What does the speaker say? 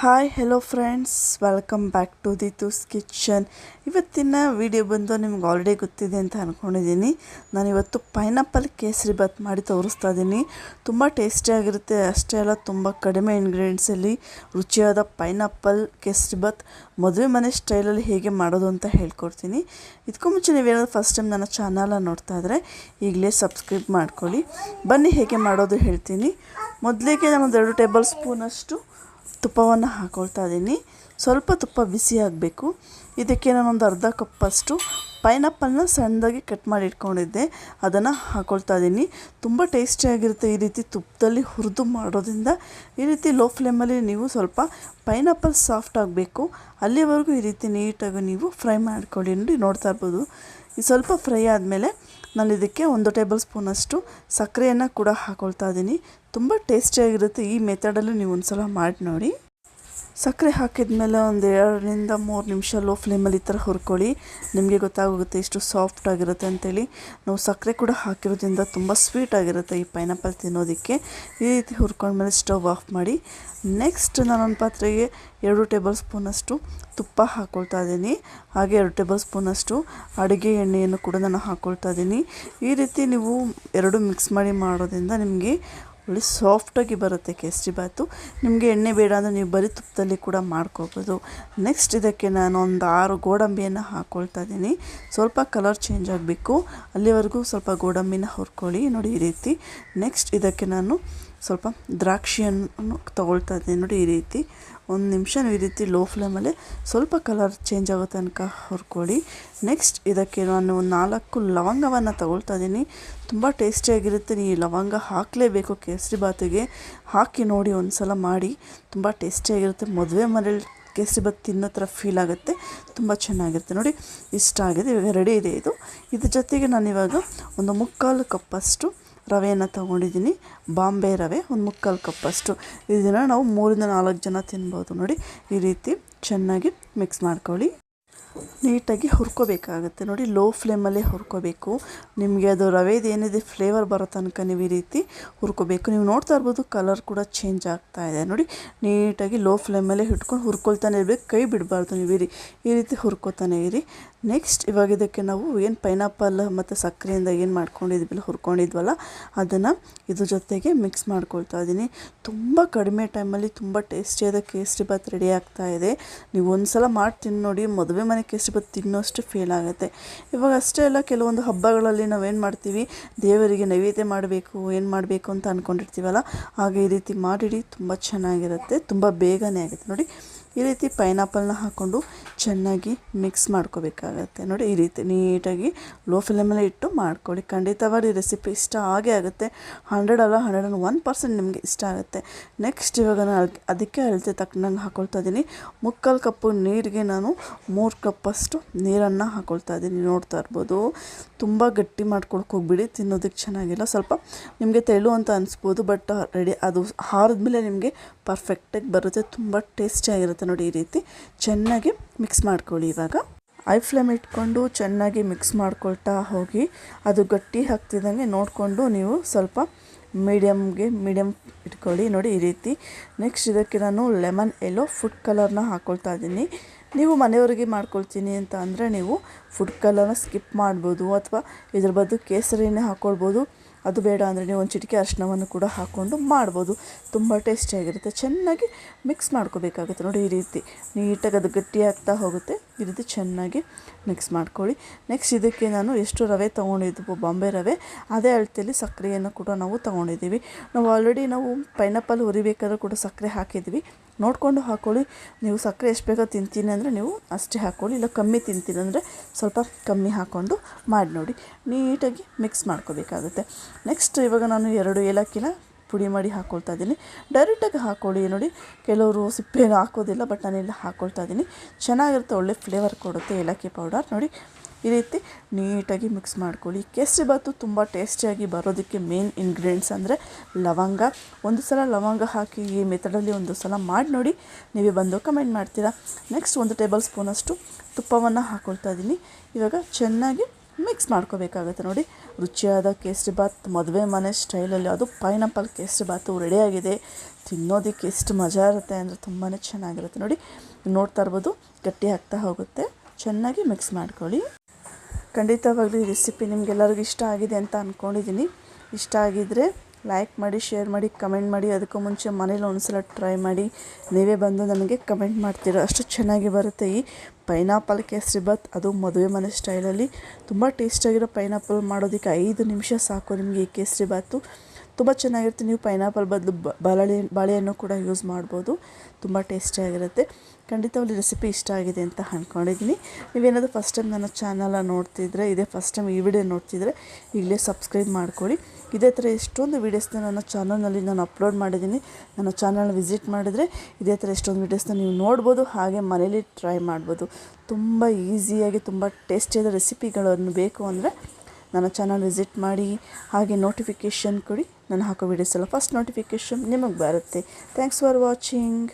Hi hello friends, welcome back to ದಿತೂಸ್ kitchen. ಇವತ್ತಿನ video ಬಂದು ನಿಮ್ಗೆ ಆಲ್ರೆಡಿ ಗೊತ್ತಿದೆ ಅಂತ ಅಂದ್ಕೊಂಡಿದ್ದೀನಿ. ನಾನಿವತ್ತು ಪೈನಾಪಲ್ ಕೇಸರಿ ಬಾತ್ ಮಾಡಿ ತೋರಿಸ್ತಾ ಇದ್ದೀನಿ. ತುಂಬ ಟೇಸ್ಟಿಯಾಗಿರುತ್ತೆ. ಅಷ್ಟೇ ಅಲ್ಲ, ತುಂಬ ಕಡಿಮೆ ಇಂಗ್ರೀಡಿಯೆಂಟ್ಸಲ್ಲಿ ರುಚಿಯಾದ ಪೈನಾಪಲ್ ಕೇಸರಿ ಬಾತ್ ಮದುವೆ ಮನೆ ಸ್ಟೈಲಲ್ಲಿ ಹೇಗೆ ಮಾಡೋದು ಅಂತ ಹೇಳ್ಕೊಡ್ತೀನಿ. ಇದಕ್ಕೂ ಮುಂಚೆ ನೀವೇನಾದರೂ ಫಸ್ಟ್ ಟೈಮ್ ನನ್ನ ಚಾನಲ ನೋಡ್ತಾ ಇದ್ದರೆ ಈಗಲೇ ಸಬ್ಸ್ಕ್ರೈಬ್ ಮಾಡ್ಕೊಳ್ಳಿ. ಬನ್ನಿ ಹೇಗೆ ಮಾಡೋದು ಹೇಳ್ತೀನಿ. ಮೊದಲಿಗೆ ನಾನೊಂದು 2 ಟೇಬಲ್ ಸ್ಪೂನಷ್ಟು ತುಪ್ಪವನ್ನು ಹಾಕ್ಕೊಳ್ತಾ ಇದ್ದೀನಿ. ಸ್ವಲ್ಪ ತುಪ್ಪ ಬಿಸಿ ಆಗಬೇಕು. ಇದಕ್ಕೆ ನಾನೊಂದು ಅರ್ಧ ಕಪ್ಪಷ್ಟು ಪೈನಾಪಲ್ನ ಸಣ್ಣದಾಗಿ ಕಟ್ ಮಾಡಿ ಇಟ್ಕೊಂಡಿದ್ದೆ, ಅದನ್ನು ಹಾಕ್ಕೊಳ್ತಾ ಇದ್ದೀನಿ. ತುಂಬ ಟೇಸ್ಟಿಯಾಗಿರುತ್ತೆ. ಈ ರೀತಿ ತುಪ್ಪದಲ್ಲಿ ಹುರಿದು ಮಾಡೋದ್ರಿಂದ ಈ ರೀತಿ ಲೋ ಫ್ಲೇಮಲ್ಲಿ ನೀವು ಸ್ವಲ್ಪ ಪೈನಾಪಲ್ ಸಾಫ್ಟ್ ಆಗಬೇಕು ಅಲ್ಲಿವರೆಗೂ ಈ ರೀತಿ ನೀಟಾಗಿ ನೀವು ಫ್ರೈ ಮಾಡ್ಕೊಳ್ಳಿ. ನೋಡಿ, ನೋಡ್ತಾ ಇರ್ಬೋದು. ಈ ಸ್ವಲ್ಪ ಫ್ರೈ ಆದಮೇಲೆ ನಾನು ಇದಕ್ಕೆ 1 ಟೇಬಲ್ ಸ್ಪೂನಷ್ಟು ಸಕ್ಕರೆಯನ್ನು ಕೂಡ ಹಾಕ್ಕೊಳ್ತಾ ಇದ್ದೀನಿ. ತುಂಬ ಟೇಸ್ಟಿಯಾಗಿರುತ್ತೆ. ಈ ಮೆಥಡಲ್ಲಿ ನೀವು ಒಂದು ಸಲ ಮಾಡಿ ನೋಡಿ. ಸಕ್ಕರೆ ಹಾಕಿದ್ಮೇಲೆ ಒಂದು 2ರಿಂದ 3 ನಿಮಿಷ ಲೋ ಫ್ಲೇಮಲ್ಲಿ ಈ ಥರ ಹುರ್ಕೊಳ್ಳಿ. ನಿಮಗೆ ಗೊತ್ತಾಗುತ್ತೆ ಎಷ್ಟು ಸಾಫ್ಟ್ ಆಗಿರುತ್ತೆ ಅಂತೇಳಿ. ನಾವು ಸಕ್ಕರೆ ಕೂಡ ಹಾಕಿರೋದ್ರಿಂದ ತುಂಬ ಸ್ವೀಟ್ ಆಗಿರುತ್ತೆ ಈ ಪೈನಾಪಲ್ ತಿನ್ನೋದಕ್ಕೆ. ಈ ರೀತಿ ಹುರ್ಕೊಂಡ್ಮೇಲೆ ಸ್ಟವ್ ಆಫ್ ಮಾಡಿ. ನೆಕ್ಸ್ಟ್ ನಾನೊಂದು ಪಾತ್ರೆಗೆ 2 ಟೇಬಲ್ ಸ್ಪೂನಷ್ಟು ತುಪ್ಪ ಹಾಕ್ಕೊಳ್ತಾ ಇದ್ದೀನಿ. ಹಾಗೆ 2 ಟೇಬಲ್ ಸ್ಪೂನಷ್ಟು ಅಡುಗೆ ಎಣ್ಣೆಯನ್ನು ಕೂಡ ನಾನು ಹಾಕ್ಕೊಳ್ತಾ ಇದ್ದೀನಿ. ಈ ರೀತಿ ನೀವು 2 ಮಿಕ್ಸ್ ಮಾಡಿ ಮಾಡೋದ್ರಿಂದ ನಿಮಗೆ ಒಳ್ಳೆ ಸಾಫ್ಟಾಗಿ ಬರುತ್ತೆ ಕೇಸರಿ ಬಾತು. ನಿಮಗೆ ಎಣ್ಣೆ ಬೇಡ ಅಂದರೆ ನೀವು ಬರೀ ತುಪ್ಪದಲ್ಲಿ ಕೂಡ ಮಾಡ್ಕೋಬೋದು. ನೆಕ್ಸ್ಟ್ ಇದಕ್ಕೆ ನಾನು ಒಂದು 6 ಗೋಡಂಬಿಯನ್ನು ಹಾಕ್ಕೊಳ್ತಾ ಇದ್ದೀನಿ. ಸ್ವಲ್ಪ ಕಲರ್ ಚೇಂಜ್ ಆಗಬೇಕು ಅಲ್ಲಿವರೆಗೂ ಸ್ವಲ್ಪ ಗೋಡಂಬಿನ ಹುರ್ಕೊಳ್ಳಿ. ನೋಡಿ, ಈ ರೀತಿ. ನೆಕ್ಸ್ಟ್ ಇದಕ್ಕೆ ನಾನು ಸ್ವಲ್ಪ ದ್ರಾಕ್ಷಿಯನ್ನು ತಗೊಳ್ತಾ ಇದ್ದೀನಿ. ನೋಡಿ, ಈ ರೀತಿ 1 ನಿಮಿಷ ಈ ರೀತಿ ಲೋ ಫ್ಲೇಮಲ್ಲಿ ಸ್ವಲ್ಪ ಕಲರ್ ಚೇಂಜ್ ಆಗೋ ತನಕ ಹುರ್ಕೊಳ್ಳಿ. ನೆಕ್ಸ್ಟ್ ಇದಕ್ಕೆ ನಾನು 4 ಲವಂಗವನ್ನು ತಗೊಳ್ತಾ ಇದ್ದೀನಿ. ತುಂಬ ಟೇಸ್ಟಿಯಾಗಿರುತ್ತೆ. ನೀವು ಲವಂಗ ಹಾಕಲೇಬೇಕು ಕೇಸರಿ ಬಾತಿಗೆ. ಹಾಕಿ ನೋಡಿ, ಒಂದು ಸಲ ಮಾಡಿ. ತುಂಬ ಟೇಸ್ಟಿಯಾಗಿರುತ್ತೆ. ಮದುವೆ ಮನೇಲಿ ಕೇಸರಿ ಬಾತ್ ತಿನ್ನೋ ಥರ ಫೀಲ್ ಆಗುತ್ತೆ. ತುಂಬ ಚೆನ್ನಾಗಿರುತ್ತೆ. ನೋಡಿ, ಇಷ್ಟ ಆಗಿದೆ. ಇವಾಗ ರೆಡಿ ಇದೆ ಇದು. ಇದ್ರ ಜೊತೆಗೆ ನಾನಿವಾಗ ಒಂದು 3/4 ಕಪ್ಪಷ್ಟು ರವೆಯನ್ನು ತೊಗೊಂಡಿದ್ದೀನಿ. ಬಾಂಬೆ ರವೆ 1/3 ಕಪ್ಪಷ್ಟು. ಇದನ್ನು ನಾವು 3ರಿಂದ 4 ಜನ ತಿನ್ಬೋದು. ನೋಡಿ, ಈ ರೀತಿ ಚೆನ್ನಾಗಿ ಮಿಕ್ಸ್ ಮಾಡ್ಕೊಳ್ಳಿ. ನೀಟಾಗಿ ಹುರ್ಕೋಬೇಕಾಗುತ್ತೆ. ನೋಡಿ, ಲೋ ಫ್ಲೇಮಲ್ಲೇ ಹುರ್ಕೋಬೇಕು. ನಿಮಗೆ ಅದು ರವೆದು ಏನಿದೆ ಫ್ಲೇವರ್ ಬರೋ ತನಕ ನೀವು ಈ ರೀತಿ ಹುರ್ಕೋಬೇಕು. ನೀವು ನೋಡ್ತಾ ಇರ್ಬೋದು, ಕಲರ್ ಕೂಡ ಚೇಂಜ್ ಆಗ್ತಾ ಇದೆ. ನೋಡಿ, ನೀಟಾಗಿ ಲೋ ಫ್ಲೇಮಲ್ಲೇ ಇಟ್ಕೊಂಡು ಹುರ್ಕೊಳ್ತಾನೆ ಇರಬೇಕು. ಕೈ ಬಿಡಬಾರ್ದು. ನೀವು ಈ ರೀತಿ ಹುರ್ಕೋತಾನೆ ಇರಿ. ನೆಕ್ಸ್ಟ್ ಇವಾಗ ಇದಕ್ಕೆ ನಾವು ಏನು ಪೈನಾಪಲ್ ಮತ್ತು ಸಕ್ಕರೆಯಿಂದ ಏನು ಮಾಡ್ಕೊಂಡಿದ್ವಲ್ಲ, ಹುರ್ಕೊಂಡಿದ್ವಲ್ಲ, ಅದನ್ನು ಇದ್ರ ಜೊತೆಗೆ ಮಿಕ್ಸ್ ಮಾಡ್ಕೊಳ್ತಾ ಇದ್ದೀನಿ. ತುಂಬ ಕಡಿಮೆ ಟೈಮಲ್ಲಿ ತುಂಬ ಟೇಸ್ಟಿಯಾದ ಕೇಸರಿ ಬಾತ್ ರೆಡಿ ಆಗ್ತಾ ಇದೆ. ನೀವು ಒಂದು ಸಲ ಮಾಡಿ ತಿಂದು ನೋಡಿ, ಮದುವೆ ಮನೆ ಕೇಸರಿ ಬಾತ್ ತಿನ್ನೋಷ್ಟು ಫೀಲ್ ಆಗುತ್ತೆ. ಇವಾಗ ಅಷ್ಟೇ ಅಲ್ಲ, ಕೆಲವೊಂದು ಹಬ್ಬಗಳಲ್ಲಿ ನಾವೇನು ಮಾಡ್ತೀವಿ, ದೇವರಿಗೆ ನೈವೇದ್ಯ ಮಾಡಬೇಕು, ಏನು ಮಾಡಬೇಕು ಅಂತ ಅಂದ್ಕೊಂಡಿರ್ತೀವಲ್ಲ, ಹಾಗೆ ಈ ರೀತಿ ಮಾಡಿಡಿ. ತುಂಬ ಚೆನ್ನಾಗಿರುತ್ತೆ. ತುಂಬ ಬೇಗನೆ ಆಗುತ್ತೆ. ನೋಡಿ, ಈ ರೀತಿ ಪೈನಾಪಲ್ನ ಹಾಕ್ಕೊಂಡು ಚೆನ್ನಾಗಿ ಮಿಕ್ಸ್ ಮಾಡ್ಕೋಬೇಕಾಗತ್ತೆ. ನೋಡಿ, ಈ ರೀತಿ ನೀಟಾಗಿ ಲೋ ಫ್ಲೇಮಲ್ಲಿ ಇಟ್ಟು ಮಾಡ್ಕೊಳ್ಳಿ. ಖಂಡಿತವಾಗಿ ರೆಸಿಪಿ ಇಷ್ಟ ಆಗೇ ಆಗುತ್ತೆ. 100 ಅಲ್ಲ 101% ನಿಮಗೆ ಇಷ್ಟ ಆಗುತ್ತೆ. ನೆಕ್ಸ್ಟ್ ಇವಾಗ ನಾನು ಅದಕ್ಕೆ ಅಳತೆ ತಕ್ಕನಂಗೆ ಹಾಕ್ಕೊಳ್ತಾ ಇದ್ದೀನಿ. 3/4 ಕಪ್ಪು ನೀರಿಗೆ ನಾನು 3 ಕಪ್ಪಷ್ಟು ನೀರನ್ನು ಹಾಕ್ಕೊಳ್ತಾ ಇದ್ದೀನಿ. ನೋಡ್ತಾ ಇರ್ಬೋದು. ತುಂಬ ಗಟ್ಟಿ ಮಾಡ್ಕೊಳಕ್ಕೆ ಹೋಗ್ಬಿಡಿ, ತಿನ್ನೋದಕ್ಕೆ ಚೆನ್ನಾಗಿಲ್ಲ. ಸ್ವಲ್ಪ ನಿಮಗೆ ತೆಳು ಅಂತ ಅನಿಸ್ಬೋದು, ಬಟ್ ರೆಡಿ ಅದು ಹಾರಿದ್ಮೇಲೆ ನಿಮಗೆ ಪರ್ಫೆಕ್ಟಾಗಿ ಬರುತ್ತೆ. ತುಂಬ ಟೇಸ್ಟಿಯಾಗಿರುತ್ತೆ. ನೋಡಿ, ಈ ರೀತಿ ಚೆನ್ನಾಗಿ ಮಿಕ್ಸ್ ಮಾಡ್ಕೊಳ್ಳಿ. ಇವಾಗ ಐ ಫ್ಲೇಮ್ ಇಟ್ಕೊಂಡು ಚೆನ್ನಾಗಿ ಮಿಕ್ಸ್ ಮಾಡ್ಕೊಳ್ತಾ ಹೋಗಿ. ಅದು ಗಟ್ಟಿ ಹಾಕ್ತಿದ್ದಂಗೆ ನೋಡಿಕೊಂಡು ನೀವು ಸ್ವಲ್ಪ ಮೀಡಿಯಮ್ ಇಟ್ಕೊಳ್ಳಿ. ನೋಡಿ, ಈ ರೀತಿ. ನೆಕ್ಸ್ಟ್ ಇದಕ್ಕೆ ನಾನು ಲೆಮನ್ ಎಲ್ಲೋ ಫುಡ್ ಕಲರ್ನ ಹಾಕ್ಕೊಳ್ತಾ ಇದ್ದೀನಿ. ನೀವು ಮನೆಯವರಿಗೆ ಮಾಡ್ಕೊಳ್ತೀನಿ ಅಂತ ಅಂದರೆ ನೀವು ಫುಡ್ ಕಲರ್ನ ಸ್ಕಿಪ್ ಮಾಡ್ಬೋದು, ಅಥವಾ ಇದ್ರ ಬದಲು ಕೇಸರಿನೇ ಹಾಕ್ಕೊಳ್ಬೋದು. ಅದು ಬೇಡ ಅಂದರೆ ನೀವು ಒಂದು ಚಿಟಿಕೆ ಅರಿಶಿಣವನ್ನು ಕೂಡ ಹಾಕ್ಕೊಂಡು ಮಾಡ್ಬೋದು. ತುಂಬ ಟೇಸ್ಟಿಯಾಗಿರುತ್ತೆ. ಚೆನ್ನಾಗಿ ಮಿಕ್ಸ್ ಮಾಡ್ಕೋಬೇಕಾಗುತ್ತೆ. ನೋಡಿ, ಈ ರೀತಿ ನೀಟಾಗಿ ಅದು ಗಟ್ಟಿ ಆಗ್ತಾ ಹೋಗುತ್ತೆ. ಈ ರೀತಿ ಚೆನ್ನಾಗಿ ಮಿಕ್ಸ್ ಮಾಡ್ಕೊಳ್ಳಿ. ನೆಕ್ಸ್ಟ್ ಇದಕ್ಕೆ ನಾನು ಎಷ್ಟು ರವೆ ತೊಗೊಂಡಿದ್ವು, ಬಾಂಬೆ ರವೆ, ಅದೇ ಅಳತೆಯಲ್ಲಿ ಸಕ್ಕರೆಯನ್ನು ಕೂಡ ನಾವು ತೊಗೊಂಡಿದ್ದೀವಿ. ನಾವು ಆಲ್ರೆಡಿ ಪೈನಾಪಲ್ ಹುರಿಬೇಕಾದ್ರೂ ಕೂಡ ಸಕ್ಕರೆ ಹಾಕಿದ್ವಿ. ನೋಡಿಕೊಂಡು ಹಾಕ್ಕೊಳ್ಳಿ. ನೀವು ಸಕ್ಕರೆ ಎಷ್ಟು ಬೇಗ ತಿಂತೀನಿ ಅಂದರೆ ನೀವು ಅಷ್ಟೇ ಹಾಕ್ಕೊಳ್ಳಿ. ಇಲ್ಲ ಕಮ್ಮಿ ತಿಂತೀನಿ ಅಂದರೆ ಸ್ವಲ್ಪ ಕಮ್ಮಿ ಹಾಕ್ಕೊಂಡು ಮಾಡಿ ನೋಡಿ. ನೀಟಾಗಿ ಮಿಕ್ಸ್ ಮಾಡ್ಕೋಬೇಕಾಗುತ್ತೆ. ನೆಕ್ಸ್ಟ್ ಇವಾಗ ನಾನು 2 ಏಲಕ್ಕಿನ ಪುಡಿ ಮಾಡಿ ಹಾಕ್ಕೊಳ್ತಾ ಇದ್ದೀನಿ. ಡೈರೆಕ್ಟಾಗಿ ಹಾಕ್ಕೊಳ್ಳಿ. ನೋಡಿ, ಕೆಲವರು ಸಿಪ್ಪೆಯನ್ನು ಹಾಕೋದಿಲ್ಲ, ಬಟ್ ನಾನೆಲ್ಲ ಹಾಕ್ಕೊಳ್ತಾ ಇದ್ದೀನಿ. ಚೆನ್ನಾಗಿರುತ್ತೆ. ಒಳ್ಳೆ ಫ್ಲೇವರ್ ಕೊಡುತ್ತೆ ಏಲಕ್ಕಿ ಪೌಡರ್. ನೋಡಿ, ಈ ರೀತಿ ನೀಟಾಗಿ ಮಿಕ್ಸ್ ಮಾಡ್ಕೊಳ್ಳಿ. ಕೇಸರಿ ಬಾತು ತುಂಬ ಟೇಸ್ಟಿಯಾಗಿ ಬರೋದಕ್ಕೆ ಮೇನ್ ಇಂಗ್ರೀಡಿಯೆಂಟ್ಸ್ ಅಂದರೆ ಲವಂಗ. ಒಂದು ಸಲ ಲವಂಗ ಹಾಕಿ ಈ ಮೆಥಡಲ್ಲಿ ಒಂದು ಸಲ ಮಾಡಿ ನೋಡಿ, ನೀವೇ ಬಂದು ಕಮೆಂಟ್ ಮಾಡ್ತೀರಾ. ನೆಕ್ಸ್ಟ್ 1 ಟೇಬಲ್ ಸ್ಪೂನಷ್ಟು ತುಪ್ಪವನ್ನು ಹಾಕ್ಕೊಳ್ತಾ ಇದ್ದೀನಿ. ಇವಾಗ ಚೆನ್ನಾಗಿ ಮಿಕ್ಸ್ ಮಾಡ್ಕೋಬೇಕಾಗುತ್ತೆ. ನೋಡಿ, ರುಚಿಯಾದ ಕೇಸರಿಬಾತ್ ಮದುವೆ ಮನೆ ಸ್ಟೈಲಲ್ಲಿ, ಅದು ಪೈನಾಪಲ್ ಕೇಸರಿಬಾತು ರೆಡಿಯಾಗಿದೆ. ತಿನ್ನೋದಕ್ಕೆ ಎಷ್ಟು ಮಜಾ ಇರುತ್ತೆ ಅಂದರೆ ತುಂಬಾ ಚೆನ್ನಾಗಿರುತ್ತೆ. ನೋಡಿ, ನೋಡ್ತಾ ಇರ್ಬೋದು, ಗಟ್ಟಿ ಆಗ್ತಾ ಹೋಗುತ್ತೆ. ಚೆನ್ನಾಗಿ ಮಿಕ್ಸ್ ಮಾಡ್ಕೊಳ್ಳಿ. ಖಂಡಿತವಾಗ್ಲೂ ಈ ರೆಸಿಪಿ ನಿಮಗೆಲ್ಲರಿಗೂ ಇಷ್ಟ ಆಗಿದೆ ಅಂತ ಅಂದ್ಕೊಂಡಿದ್ದೀನಿ. ಇಷ್ಟ ಆಗಿದ್ದರೆ ಲೈಕ್ ಮಾಡಿ, ಶೇರ್ ಮಾಡಿ, ಕಮೆಂಟ್ ಮಾಡಿ. ಅದಕ್ಕೂ ಮುಂಚೆ ಮನೇಲಿ ಒಂದ್ಸಲ ಟ್ರೈ ಮಾಡಿ, ನೀವೇ ಬಂದು ನನಗೆ ಕಮೆಂಟ್ ಮಾಡ್ತೀರ. ಅಷ್ಟು ಚೆನ್ನಾಗಿ ಬರುತ್ತೆ ಈ ಪೈನಾಪಲ್ ಕೇಸರಿಬಾತ್, ಅದು ಮದುವೆ ಮನೆ ಸ್ಟೈಲಲ್ಲಿ. ತುಂಬ ಟೇಸ್ಟಾಗಿರೋ ಪೈನಾಪಲ್ ಮಾಡೋದಕ್ಕೆ 5 ನಿಮಿಷ ಸಾಕು ನಿಮಗೆ ಈ ಕೇಸರಿಬಾತು. ತುಂಬ ಚೆನ್ನಾಗಿರುತ್ತೆ. ನೀವು ಪೈನಾಪಲ್ ಬದಲು ಬಾಳೆಹಣ್ಣು ಕೂಡ ಯೂಸ್ ಮಾಡ್ಬೋದು. ತುಂಬ ಟೇಸ್ಟಿಯಾಗಿರುತ್ತೆ. ಖಂಡಿತವಾಗ್ಲೂ ರೆಸಿಪಿ ಇಷ್ಟ ಆಗಿದೆ ಅಂತ ಅಂದ್ಕೊಂಡಿದ್ದೀನಿ. ನೀವೇನಾದರೂ ಫಸ್ಟ್ ಟೈಮ್ ನನ್ನ ಚಾನಲ ನೋಡ್ತಿದ್ರೆ, ಇದೇ ಫಸ್ಟ್ ಟೈಮ್ ಈ ವಿಡಿಯೋ ನೋಡ್ತಿದ್ರೆ ಈಗಲೇ ಸಬ್ಸ್ಕ್ರೈಬ್ ಮಾಡ್ಕೊಳ್ಳಿ. ಇದೇ ಥರ ಎಷ್ಟೊಂದು ವೀಡಿಯೋಸ್ನ ನನ್ನ ಚಾನಲ್ನಲ್ಲಿ ನಾನು ಅಪ್ಲೋಡ್ ಮಾಡಿದ್ದೀನಿ. ನನ್ನ ಚಾನಲ್ ವಿಸಿಟ್ ಮಾಡಿದರೆ ಇದೇ ಥರ ಎಷ್ಟೊಂದು ವೀಡಿಯೋಸ್ನ ನೀವು ನೋಡ್ಬೋದು. ಹಾಗೆ ಮನೇಲಿ ಟ್ರೈ ಮಾಡ್ಬೋದು. ತುಂಬ ಈಸಿಯಾಗಿ ತುಂಬ ಟೇಸ್ಟಿಯಾದ ರೆಸಿಪಿಗಳನ್ನು ಬೇಕು ಅಂದರೆ ನನ್ನ ಚಾನಲ್ ವಿಸಿಟ್ ಮಾಡಿ. ಹಾಗೆ ನೋಟಿಫಿಕೇಷನ್ ಕೊಡಿ, ನಾನು ಹಾಕೋ ವೀಡಿಯೋಸ್ ಎಲ್ಲ ಫಸ್ಟ್ ನೋಟಿಫಿಕೇಷನ್ ನಿಮಗೆ ಬರುತ್ತೆ. Thanks for watching.